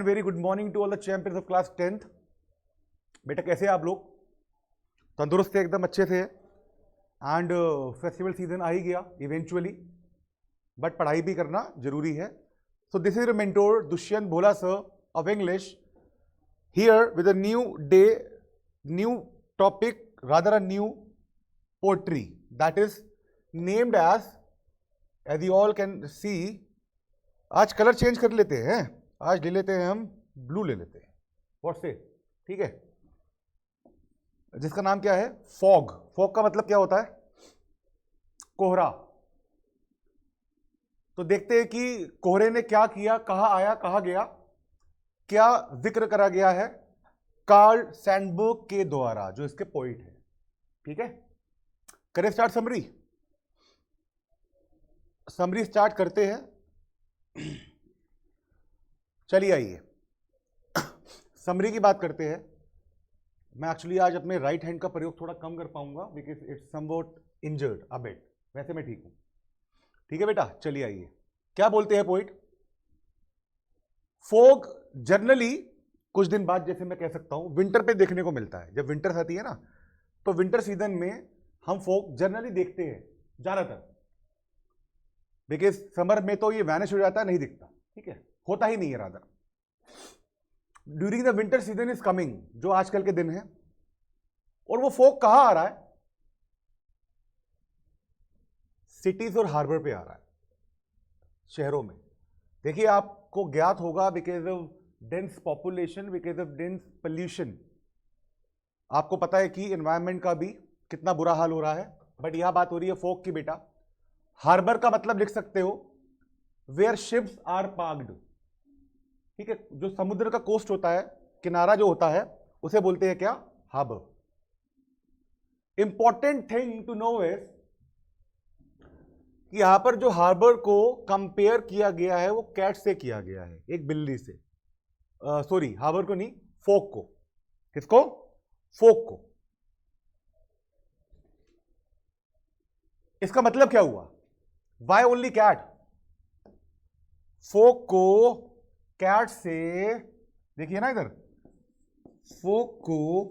Very good morning to all the champions of class 10th। बेटा कैसे हैं आप लोग? तंदुरुस्त थे एकदम अच्छे से? एंड फेस्टिवल सीजन आ ही गया इवेंचुअली, बट पढ़ाई भी करना जरूरी है। So this is your mentor Dushyant Bhola sir of English here with a new day, new topic, rather a new poetry that is named as you all can see. आज colour change कर लेते हैं, आज ले लेते हैं हम ब्लू ले लेते हैं। व्हाट से? ठीक है, जिसका नाम क्या है? फॉग। फॉग का मतलब क्या होता है? कोहरा। तो देखते हैं कि कोहरे ने क्या किया, कहां आया, कहां गया, क्या जिक्र करा गया है कार्ल सैंडबर्ग के द्वारा, जो इसके पोइट है। ठीक है, करें स्टार्ट समरी। समरी स्टार्ट करते हैं। चलिए आइए समरी की बात करते हैं। मैं एक्चुअली आज अपने राइट हैंड का प्रयोग थोड़ा कम कर पाऊंगा because it's somewhat injured a bit. वैसे मैं ठीक हूं। ठीक है बेटा, चलिए आइए। क्या बोलते हैं पोइट? फोग जनरली कुछ दिन बाद, जैसे मैं कह सकता हूं, विंटर पे देखने को मिलता है। जब विंटर्स आती है ना, तो विंटर सीजन में हम फोग जनरली देखते हैं ज्यादातर, बिकॉज समर में तो ये वैनिश हो जाता है, नहीं दिखता। ठीक है, होता ही नहीं है rather. During the winter season is coming, जो आजकल के दिन है, और वो फोग कहां आ रहा है? सिटीज और हार्बर पे आ रहा है, शहरों में। देखिए, आपको ज्ञात होगा because of dense population, because of dense pollution, आपको पता है कि एनवायरमेंट का भी कितना बुरा हाल हो रहा है। बट यह बात हो रही है फोग की बेटा। हार्बर का मतलब लिख सकते हो वेयर शिप्स आर पार्क्ड। ठीक है, जो समुद्र का कोस्ट होता है, किनारा जो होता है, उसे बोलते हैं क्या? Harbour. Important thing to know is कि यहां पर जो हार्बर को कंपेयर किया गया है वो कैट से किया गया है, एक बिल्ली से। सॉरी, हार्बर को नहीं, फोक को। किसको? फोक को। इसका मतलब क्या हुआ? Y only cat? फोक को कैट से, देखिए ना इधर, फोक को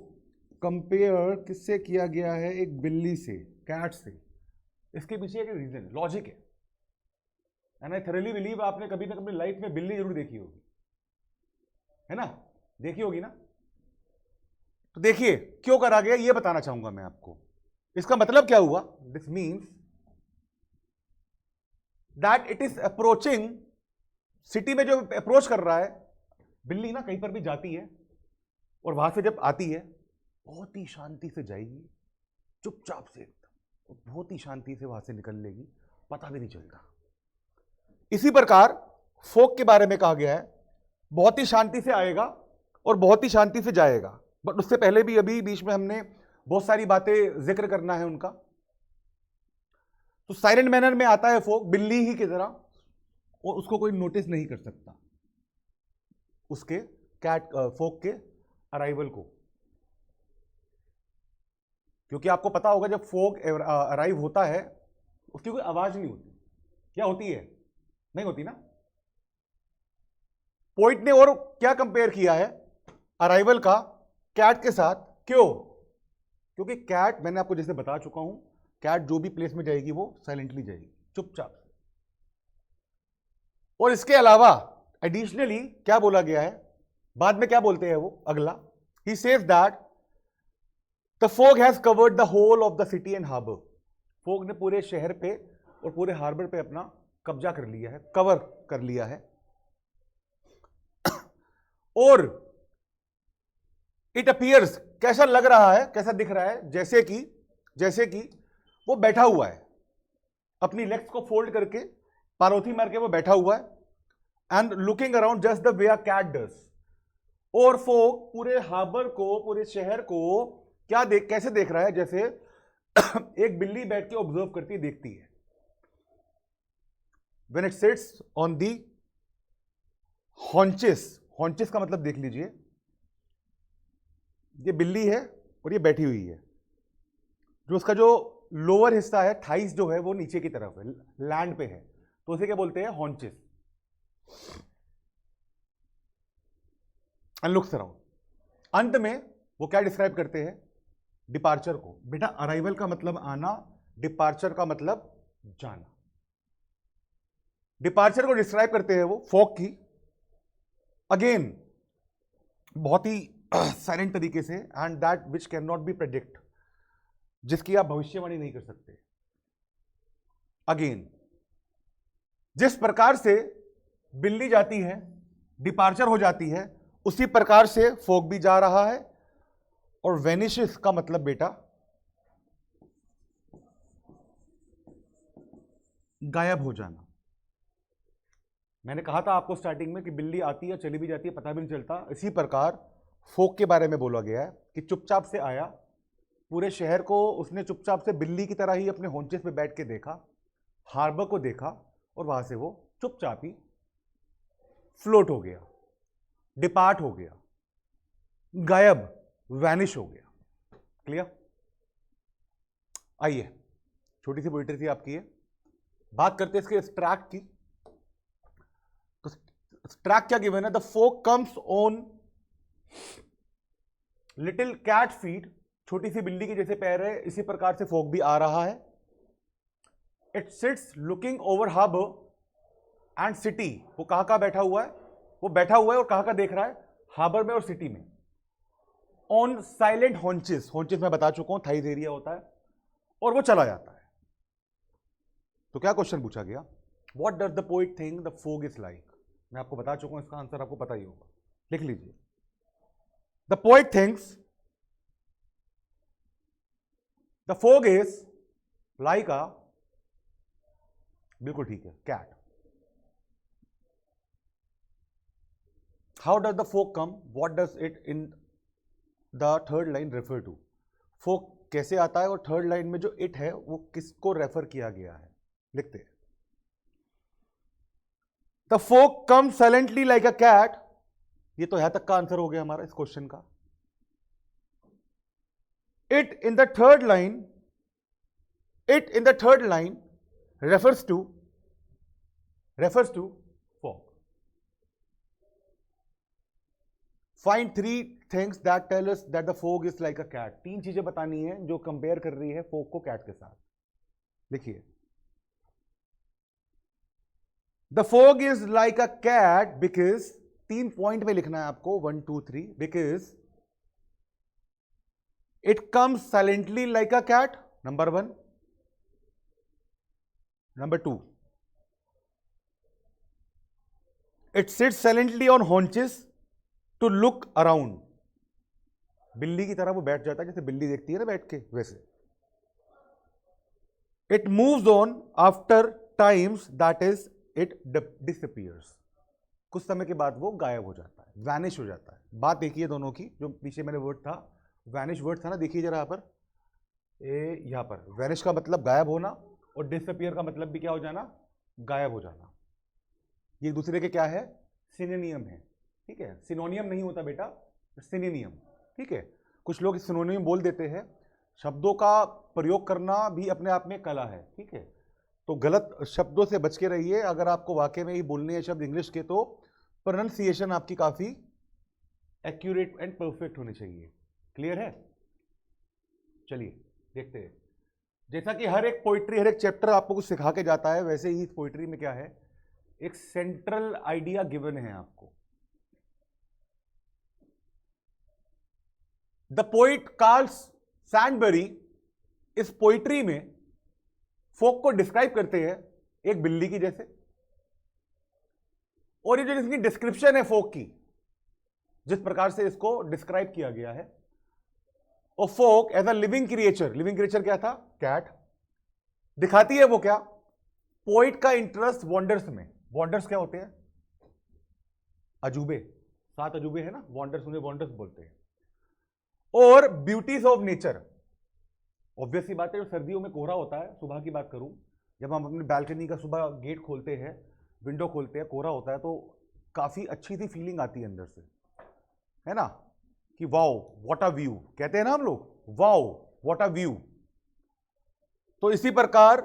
कंपेयर किससे किया गया है? एक बिल्ली से, कैट से। इसके पीछे एक रीजन, लॉजिक है। एंड आई थॉरली बिलीव आपने कभी ना कभी लाइफ में बिल्ली जरूर देखी होगी, है ना? देखी होगी ना? तो देखिए क्यों करा गया, ये बताना चाहूंगा मैं आपको। इसका मतलब क्या हुआ? This means that it is approaching, city में जो अप्रोच कर रहा है, बिल्ली ना कहीं पर भी जाती है और वहां से जब आती है बहुत ही शांति से जाएगी, चुपचाप से एकदम, बहुत ही शांति से वहां से निकल लेगी, पता भी नहीं चलता। इसी प्रकार फोक के बारे में कहा गया है, बहुत ही शांति से आएगा और बहुत ही शांति से जाएगा। बट उससे पहले भी अभी बीच में हमने बहुत सारी बातें जिक्र करना है उनका। तो साइलेंट मैनर में आता है फोक, बिल्ली ही की तरह, और उसको कोई नोटिस नहीं कर सकता, उसके कैट फोक के अराइवल को। क्योंकि आपको पता होगा जब फोक अराइव होता है उसकी कोई आवाज नहीं होती। क्या होती है? नहीं होती ना। पोइट ने और क्या कंपेयर किया है अराइवल का कैट के साथ? क्यों? क्योंकि कैट, मैंने आपको जैसे बता चुका हूं, कैट जो भी प्लेस में जाएगी वो साइलेंटली जाएगी, चुपचाप से। और इसके अलावा एडिशनली क्या बोला गया है, बाद में क्या बोलते हैं वो अगला? He says that the fog has covered the whole of the city and harbour. Fog ने पूरे शहर पे और पूरे हार्बर पे अपना कब्जा कर लिया है, कवर कर लिया है। और इट अपीयर्स, कैसा लग रहा है, कैसा दिख रहा है? जैसे कि वो बैठा हुआ है, अपनी लेग्स को फोल्ड करके, पारोथी मार के वो बैठा हुआ है, and looking around just the way a cat does. और फोग पूरे हार्बर को, पूरे शहर को क्या कैसे देख रहा है? जैसे एक बिल्ली बैठ के ऑब्जर्व करती देखती है। When it sits on the haunches, haunches का मतलब देख लीजिए, ये बिल्ली है और ये बैठी हुई है। जो उसका जो लोअर हिस्सा है, थाइस जो है, वो नीचे की तरफ है, लैंड पे है, तो उसे क्या बोलते हैं? हॉन्चेस। And looks around. अंत में वो क्या डिस्क्राइब करते हैं? डिपार्चर को। बेटा अराइवल का मतलब आना, डिपार्चर का मतलब जाना। डिपार्चर को डिस्क्राइब करते हैं वो फॉग की, अगेन बहुत ही साइलेंट तरीके से, and that which can not be predict, जिसकी आप भविष्यवाणी नहीं कर सकते। अगेन जिस प्रकार से बिल्ली जाती है, डिपार्चर हो जाती है, उसी प्रकार से फॉग भी जा रहा है। और वेनिशेस का मतलब बेटा गायब हो जाना। मैंने कहा था आपको स्टार्टिंग में कि बिल्ली आती है, चली भी जाती है, पता भी नहीं चलता। इसी प्रकार फॉग के बारे में बोला गया है कि चुपचाप से आया, पूरे शहर को उसने चुपचाप से बिल्ली की तरह ही अपने होंचेस पे बैठ के देखा, हार्बर को देखा, और वहां से वो चुपचाप ही फ्लोट हो गया, डिपार्ट हो गया, गायब, वैनिश हो गया। क्लियर? आइए, छोटी सी पोइट्री थी आपकी ये। बात करते हैं इसके स्ट्रैक की। तो स्ट्रैक क्या गिवन है? The fog comes on little cat feet, छोटी सी बिल्ली के जैसे पैर है, इसी प्रकार से फॉग भी आ रहा है। It sits looking over harbour and city, वो कहां कहां बैठा हुआ है? वो बैठा हुआ है और कहां कहां देख रहा है? हार्बर में और सिटी में। ऑन साइलेंट हॉन्चेस, हॉन्चेस मैं बता चुका हूं, थाइज एरिया होता है, और वो चला जाता है। तो क्या क्वेश्चन पूछा गया? What does the poet think the fog is like? मैं आपको बता चुका हूं, इसका आंसर आपको पता ही होगा, लिख लीजिए। The poet thinks the fog is like a, बिल्कुल ठीक है, cat. How does the fog come? What does it in the third line refer to? Fog कैसे आता है, और थर्ड लाइन में जो इट है वो किसको रेफर किया गया है? लिखते हैं। The fog come silently like a cat, ये तो यहां तक का आंसर हो गया हमारा इस क्वेश्चन का। It in the third line, it in the third line refers to fog. Find three things that tell us that the fog is like a cat. तीन चीजें बतानी है जो कंपेयर कर रही है फॉग को कैट के साथ। लिखिए। The fog is like a cat because, तीन पॉइंट में लिखना है आपको, 1 2 3, because it comes silently like a cat, number 1. Number 2, it sits silently on haunches to look around. बिल्ली की तरह वो बैठ जाता है, जैसे बिल्ली देखती है ना बैठ के, वैसे। It moves on after times, that is it disappears. कुछ समय के बाद वो गायब हो जाता है, वैनिश हो जाता है। बात देखिए दोनों की, जो पीछे मैंने वर्ड था, वैनिश वर्ड था ना, देखिए जरा यहाँ पर, यहाँ पर वैनिश का मतलब गायब होना, और डिसअपियर का मतलब भी क्या हो जाना? गायब हो जाना। ये एक दूसरे के क्या है? सिनोनियम है। ठीक है, सिनोनियम नहीं होता बेटा, सिनोनियम। ठीक है, कुछ लोग सिनोनियम बोल देते हैं। शब्दों का प्रयोग करना भी अपने आप में कला है। ठीक है, तो गलत शब्दों से बच के रहिए। अगर आपको वाकई में ही बोलने हैं शब्द इंग्लिश के, तो प्रोनाउंसिएशन आपकी काफी एक्यूरेट एंड परफेक्ट होनी चाहिए। क्लियर है? चलिए देखते हैं। जैसा कि हर एक पोइट्री, हर एक चैप्टर आपको कुछ सिखा के जाता है, वैसे ही इस पोइट्री में क्या है? एक सेंट्रल आइडिया गिवन है आपको। द पोइट कार्ल सैंडबरी इस पोइट्री में फॉग को डिस्क्राइब करते हैं एक बिल्ली की जैसे, और ये जो इसकी डिस्क्रिप्शन है फॉग की, जिस प्रकार से इसको डिस्क्राइब किया गया है, और fog as a living creature, living creature क्या था? कैट। दिखाती है वो क्या? पोइट का इंटरेस्ट वंडर्स में। वंडर्स क्या होते हैं? अजूबे, 7 अजूबे है ना, वंडर्स, उन्हें वंडर्स बोलते हैं। और ब्यूटीज ऑफ नेचर, ऑब्वियस सी बात है, जो सर्दियों में कोहरा होता है, सुबह की बात करूं, जब हम अपनी बालकनी का सुबह गेट खोलते हैं, विंडो खोलते हैं, कोहरा होता है, तो काफी अच्छी सी फीलिंग आती है अंदर से, है ना, कि वाओ व्हाट अ व्यू, कहते हैं ना हम लोग, वाओ व्हाट अ व्यू। तो इसी प्रकार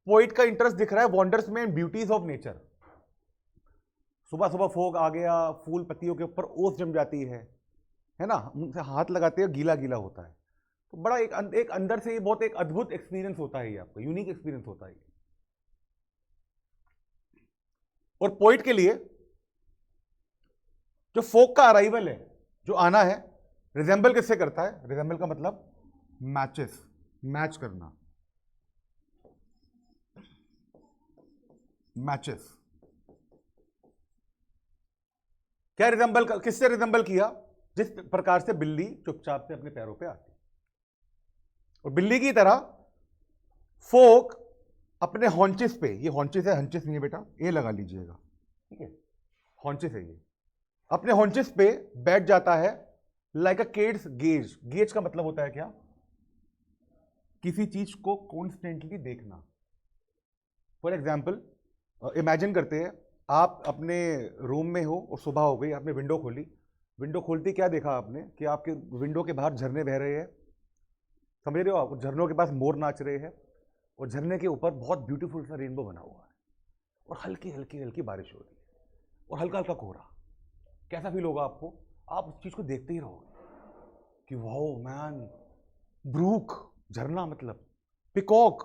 पोइट का इंटरेस्ट दिख रहा है वंडर्स में एंड ब्यूटीज ऑफ नेचर। सुबह सुबह फोग आ गया, फूल पत्तियों के ऊपर ओस जम जाती है ना, उनसे हाथ लगाते हो गीला गीला होता है। तो बड़ा एक अंदर से ये बहुत एक अद्भुत एक्सपीरियंस होता है, ये आपका यूनिक एक्सपीरियंस होता है। और पोइट के लिए जो फोक का अराइवल है, जो आना है, रिजेंबल किससे करता है? रिजेंबल का मतलब मैचेस, मैच करना, मैचेस। क्या रिजेंबल, किससे रिजेंबल किया? जिस प्रकार से बिल्ली चुपचाप से अपने पैरों पे आती, और बिल्ली की तरह फोक अपने हॉन्चेस पे, ये हॉन्चेस है, हंचेस नहीं है बेटा, ये लगा लीजिएगा, ठीक है, हॉन्चेस है ये, अपने हॉन्चेस पे बैठ जाता है लाइक अ किड्स गेज। गेज का मतलब होता है क्या? किसी चीज को कॉन्स्टेंटली देखना। फॉर एग्जाम्पल, इमेजिन करते हैं आप अपने रूम में हो और सुबह हो गई, आपने विंडो खोली, विंडो खोलती क्या देखा आपने कि आपके विंडो के बाहर झरने बह रहे हैं, समझ रहे हो आप? झरनों के पास मोर नाच रहे हैं, और झरने के ऊपर बहुत ब्यूटीफुल सा रेनबो बना हुआ है, और हल्की हल्की हल्की बारिश हो रही है, और हल्का हल्का कोहरा। कैसा फील होगा आपको? आप उस चीज को देखते ही रहोगे कि वाओ मैन, ब्रूक, झरना मतलब पिकॉक,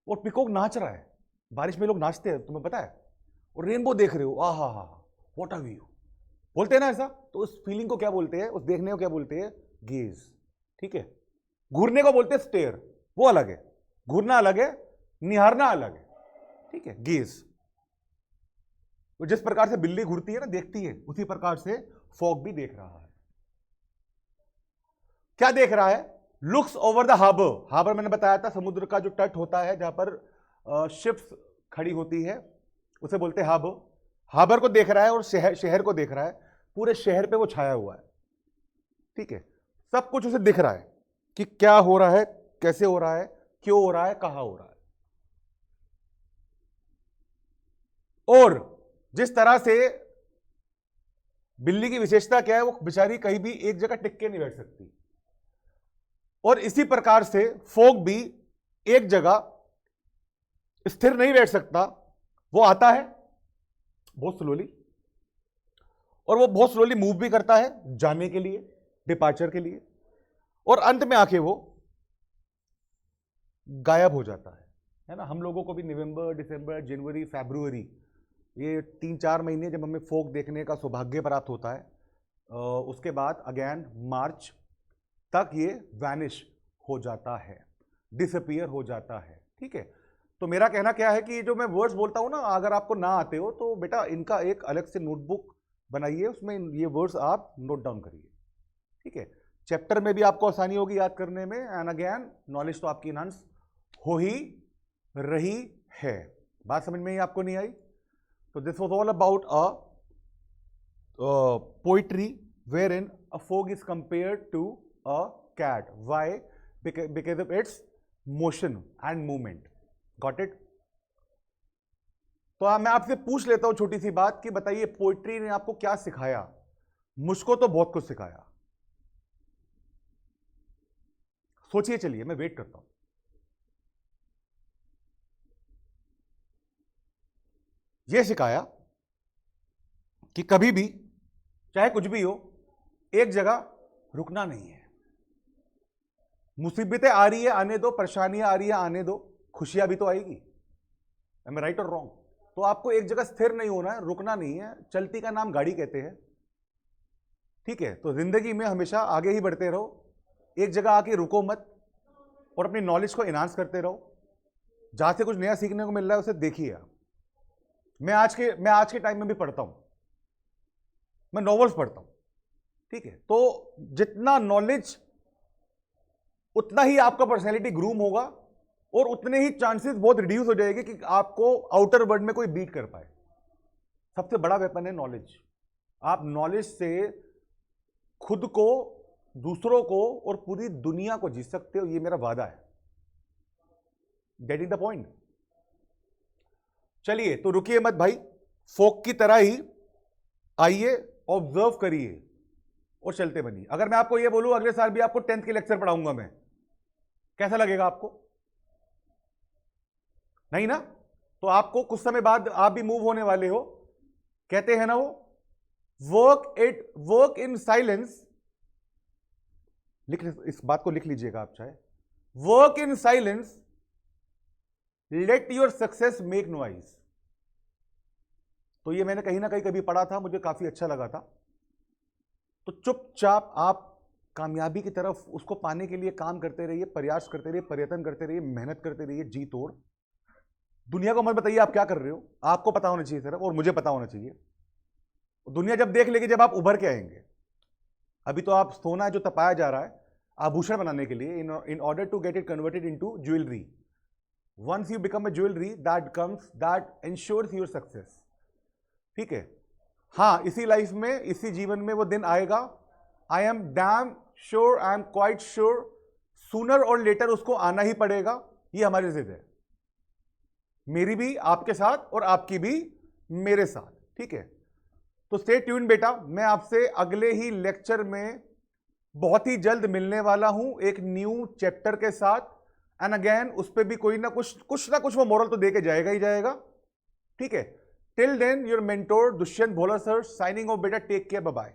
और पिकॉक नाच रहा है, बारिश में लोग नाचते हैं तुम्हें पता है, और रेनबो देख रहे हो, आहा हा, व्हाट अ व्यू, बोलते हैं ना ऐसा। तो उस फीलिंग को क्या बोलते हैं? उस देखने को क्या बोलते हैं? गेज, ठीक है। घूरने को बोलते हैं स्टेयर, वो अलग है, घूरना अलग है, निहारना अलग है, ठीक है, गेज। तो जिस प्रकार से बिल्ली घूरती है ना, देखती है, उसी प्रकार से फॉग भी देख रहा है। क्या देख रहा है? Looks over the harbour. Harbour मैंने बताया था, समुद्र का जो तट होता है जहां पर शिप्स खड़ी होती है, उसे बोलते हैं हार्बर। हार्बर को देख रहा है और शहर को देख रहा है, पूरे शहर पे वो छाया हुआ है, ठीक है, सब कुछ उसे दिख रहा है कि क्या हो रहा है, कैसे हो रहा है, क्यों हो रहा है, कहां हो रहा है। और जिस तरह से बिल्ली की विशेषता क्या है, वो बेचारी कहीं भी एक जगह टिक के नहीं बैठ सकती, और इसी प्रकार से फॉग भी एक जगह स्थिर नहीं बैठ सकता। वो आता है बहुत स्लोली, और वो बहुत स्लोली मूव भी करता है जाने के लिए, डिपार्चर के लिए, और अंत में आके वो गायब हो जाता है ना। हम लोगों को भी नवंबर, दिसंबर, जनवरी, फरवरी, ये 3-4 महीने जब हमें फोक देखने का सौभाग्य प्राप्त होता है, उसके बाद अगेन मार्च तक ये वैनिश हो जाता है, डिसअपियर हो जाता है, ठीक है। तो मेरा कहना क्या है कि जो मैं वर्ड्स बोलता हूं ना, अगर आपको ना आते हो तो बेटा इनका एक अलग से नोटबुक बनाइए, उसमें ये वर्ड्स आप नोट डाउन करिए, ठीक है। चैप्टर में भी आपको आसानी होगी याद करने में, एंड अगेन नॉलेज तो आपकी इनहांस हो ही रही है। बात समझ में ही आपको नहीं आई? तो this was all about a poetry wherein a fog is compare to a cat. Why? Because of its motion and movement. Got it? तो मैं आपसे पूछ लेता हूं छोटी सी बात कि बताइए पोइट्री ने आपको क्या सिखाया? मुझको तो बहुत कुछ सिखाया। सोचिए, चलिए मैं वेट करता हूं। यह सिखाया कि कभी भी चाहे कुछ भी हो, एक जगह रुकना नहीं है। मुसीबतें आ रही है आने दो, परेशानियां आ रही है आने दो, खुशियां भी तो आएगी। एम आई राइट और रॉन्ग? तो आपको एक जगह स्थिर नहीं होना है, रुकना नहीं है। चलती का नाम गाड़ी कहते हैं, ठीक है। तो जिंदगी में हमेशा आगे ही बढ़ते रहो, एक जगह आके रुको मत, और अपनी नॉलेज को इनहांस करते रहो। जहां से कुछ नया सीखने को मिल रहा है उसे देखिए आप। मैं आज के टाइम में भी पढ़ता हूं, मैं नॉवेल्स पढ़ता हूं, ठीक है। तो जितना नॉलेज, उतना ही आपका पर्सनैलिटी ग्रूम होगा, और उतने ही चांसेस बहुत रिड्यूस हो जाएंगे कि आपको आउटर वर्ल्ड में कोई बीट कर पाए। सबसे बड़ा वेपन है नॉलेज। आप नॉलेज से खुद को, दूसरों को और पूरी दुनिया को जीत सकते हो, ये मेरा वादा है। Getting the point? चलिए तो रुकिए मत भाई, फोक की तरह ही आइए, ऑब्जर्व करिए और चलते बनिए। अगर मैं आपको यह बोलूं अगले साल भी आपको 10th के लेक्चर पढ़ाऊंगा मैं, कैसा लगेगा आपको? नहीं ना? तो आपको कुछ समय बाद आप भी मूव होने वाले हो, कहते हैं ना वो, वर्क इन साइलेंस, इस बात को लिख लीजिएगा आप चाहे, work in silence, let your success make noise. तो ये मैंने कहीं ना कहीं कभी पढ़ा था, मुझे काफी अच्छा लगा था। तो चुपचाप आप कामयाबी की तरफ उसको पाने के लिए काम करते रहिए, प्रयास करते रहिए, प्रयत्न करते रहिए, मेहनत करते रहिए, जी तोड़। दुनिया को मत बताइए आप क्या कर रहे हो, आपको पता होना चाहिए सिर्फ, और मुझे पता होना चाहिए। दुनिया जब देख लेगी जब आप उभर के आएंगे। अभी तो आप सोना जो तपाया जा रहा है आभूषण बनाने के लिए, in order to get it converted into jewellery. Once you become a jewellery that ensures your success. ठीक है, हाँ, इसी लाइफ में, इसी जीवन में वो दिन आएगा। I am damn sure, I am quite sure, sooner और लेटर उसको आना ही पड़ेगा। ये हमारी जिद है, मेरी भी आपके साथ और आपकी भी मेरे साथ। ठीक है, तो स्टे ट्यून बेटा, मैं आपसे अगले ही लेक्चर में बहुत ही जल्द मिलने वाला हूं एक न्यू चैप्टर के साथ। एंड अगेन उस पर भी कोई ना कुछ वो मोरल तो दे के जाएगा ही जाएगा। ठीक है, till then your mentor Dushyant Bhola sir signing off बेटा, टेक केयर, बाय बाय।